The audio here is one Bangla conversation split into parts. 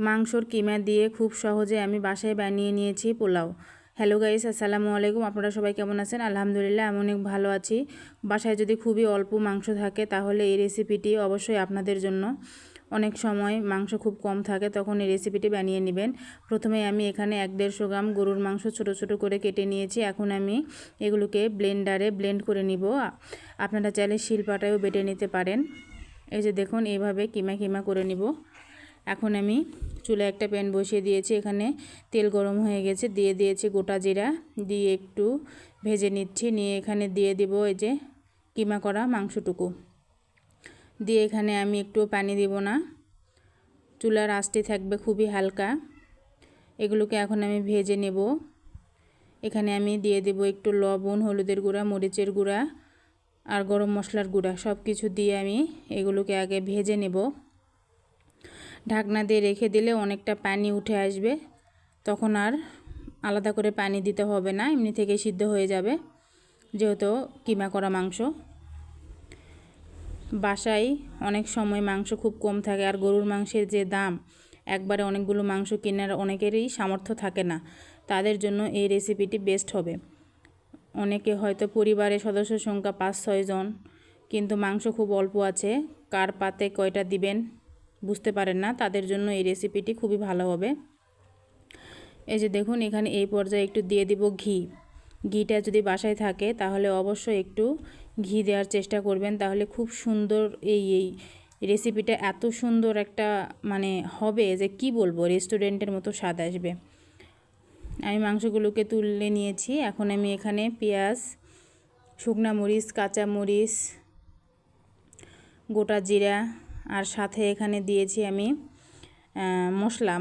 মাংসর কিমা দিয়ে খুব সহজে আমি বাসায় বানিয়ে নিয়েছি পোলাও। হ্যালো গাইস, আসসালামু আলাইকুম। আপনারা সবাই কেমন আছেন? আলহামদুলিল্লাহ আমি অনেক ভালো আছি। বাসায় যদি খুবই অল্প মাংস থাকে তাহলে এই রেসিপিটি অবশ্যই আপনাদের জন্য। অনেক সময় মাংস খুব কম থাকে, তখন এই রেসিপিটি বানিয়ে নেবেন। প্রথমে আমি এখানে 1-150 গ্রাম গরুর মাংস ছোট ছোট করে কেটে নিয়েছি। এখন আমি এগুলোকে ব্লেন্ডারে ব্লেন্ড করে নিব। আপনারা চাইলে শিলপাটায়ও বেটে নিতে পারেন। এই যে দেখুন, এইভাবে কিমা কিমা করে নিব। এখন আমি চুলায় একটা প্যান বসিয়ে দিয়েছি। এখানে তেল গরম হয়ে গেছে, দিয়ে দিয়েছি গোটা জিরা, দিয়ে একটু ভেজে নিচ্ছি। নিয়ে এখানে দিয়ে দিব এই যে কিমা করা মাংসটুকু দিয়ে। এখানে আমি একটু পানি দিব না, চুলার আঁচটি থাকবে খুবই হালকা। এগুলোকে এখন আমি ভেজে নেব। এখানে আমি দিয়ে দেব একটু লবণ, হলুদের গুঁড়া, মরিচের গুঁড়া আর গরম মশলার গুঁড়া, সব কিছু দিয়ে আমি এগুলোকে আগে ভেজে নেব। ঢাকনা দিয়ে রেখে দিলে অনেকটা পানি উঠে আসবে, তখন আর আলাদা করে পানি দিতে হবে না, এমনি থেকে সিদ্ধ হয়ে যাবে যেহেতু কিমা করা মাংস। বাসায় অনেক সময় মাংস খুব কম থাকে, আর গরুর মাংসের যে দাম, একবারে অনেকগুলো মাংস কেনার অনেকেরই সামর্থ্য থাকে না। তাদের জন্য এই রেসিপিটি বেস্ট হবে। অনেকে হয়তো পরিবারের সদস্য সংখ্যা 5-6 জন, কিন্তু মাংস খুব অল্প আছে, কার পাতে কয়টা দিবেন বুঝতে পারেন না, তাদের জন্য এই রেসিপিটি খুবই ভালো হবে। এই যে দেখুন, এখানে এই পর্যায়ে একটু দিয়ে দিব ঘি। ঘিটা যদি বাসায় থাকে তাহলে অবশ্যই একটু ঘি দেওয়ার চেষ্টা করবেন, তাহলে খুব সুন্দর এই রেসিপিটা এত সুন্দর একটা হবে যে কি বলবো, রেস্টুরেন্টের মতো স্বাদ আসবে। আমি মাংসগুলোকে তুলে নিয়েছি। এখন আমি এখানে পেঁয়াজ, শুকনা মরিচ, কাঁচা মরিচ, গোটা জিরা আর সাথে এখানে দিয়েছি আমি মশলা,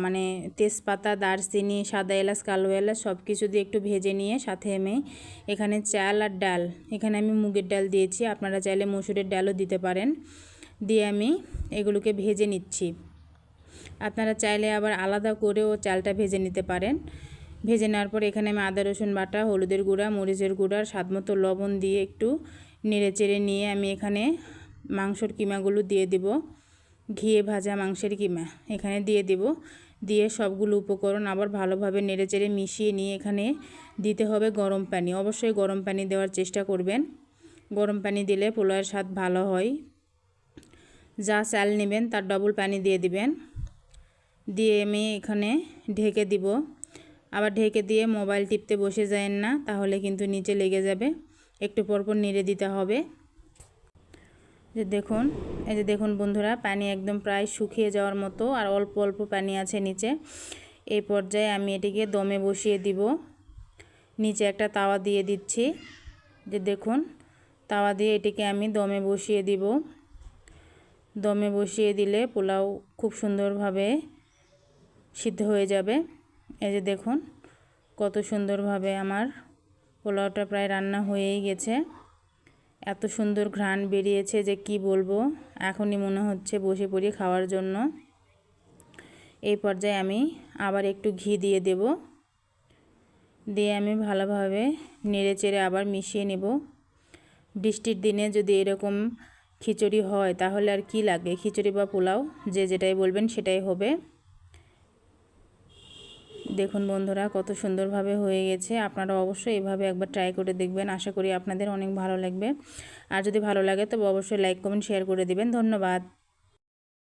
তেজপাতা, দারচিনি, সাদা এলাচ, কালো এলাচ, সব কিছু দিয়ে একটু ভেজে নিয়ে সাথে আমি এখানে চাল আর ডাল, এখানে আমি মুগের ডাল দিয়েছি, আপনারা চাইলে মসুরের ডালও দিতে পারেন, দিয়ে আমি এগুলোকে ভেজে নিচ্ছি। আপনারা চাইলে আবার আলাদা করেও চালটা ভেজে নিতে পারেন। ভেজে নেওয়ার পর এখানে আমি আদা রসুন বাটা, হলুদের গুঁড়া, মরিচের গুঁড়া, স্বাদমতো লবণ দিয়ে একটু নেড়ে চেড়ে নিয়ে আমি এখানে মাংসর কিমাগুলো দিয়ে দিব। ঘিয়ে ভাজা মাংসের কিমা এখানে দিয়ে দিব। দিয়ে সবগুলো উপকরণ আবার ভালোভাবে নেড়ে চেড়ে মিশিয়ে নিয়ে এখানে দিতে হবে গরম পানি। অবশ্যই গরম পানি দেওয়ার চেষ্টা করবেন, গরম পানি দিলে পোলাওয়ের স্বাদ ভালো হয়। যা চাল নেবেন তার ডবল পানি দিয়ে দিবেন। দিয়ে আমি এখানে ঢেকে দিব। আবার ঢেকে দিয়ে মোবাইল টিপতে বসে যায়েন না, তাহলে কিন্তু নিচে লেগে যাবে। একটু পরপর নেড়ে দিতে হবে। এই যে দেখুন বন্ধুরা, পানি একদম প্রায় শুকিয়ে যাওয়ার মতো, আর অল্প অল্প পানি আছে নিচে। এই পর্যায়ে আমি এটিকে দমে বসিয়ে দিব। নিচে একটা তাওয়া দিয়ে দিচ্ছি। যে দেখুন, তাওয়া দিয়ে এটিকে আমি দমে বসিয়ে দিব। দমে বসিয়ে দিলে পোলাও খুব সুন্দরভাবে সিদ্ধ হয়ে যাবে। এই যে দেখুন কত সুন্দরভাবে আমার পোলাওটা প্রায় রান্না হয়েই গেছে। এত সুন্দর ঘ্রাণ বেরিয়েছে যে কি বলবো, এখনই মনে হচ্ছে বসে পড়ি খাওয়ার জন্য। এই পর্যায়ে আমি আবার একটু ঘি দিয়ে দেব। দিয়ে আমি ভালোভাবে নেড়ে চেড়ে আবার মিশিয়ে নেব। বৃষ্টির দিনে যদি এরকম খিচুড়ি হয় তাহলে আর কি লাগে, খিচুড়ি বা পোলাও যে যেটাই বলবেন সেটাই হবে। দেখুন বন্ধুরা কত সুন্দরভাবে হয়ে গেছে। আপনারা অবশ্যই এভাবে একবার ট্রাই করে দেখবেন, আশা করি আপনাদের অনেক ভালো লাগবে। আর যদি ভালো লাগে তবে অবশ্যই লাইক, কমেন্ট, শেয়ার করে দিবেন। ধন্যবাদ।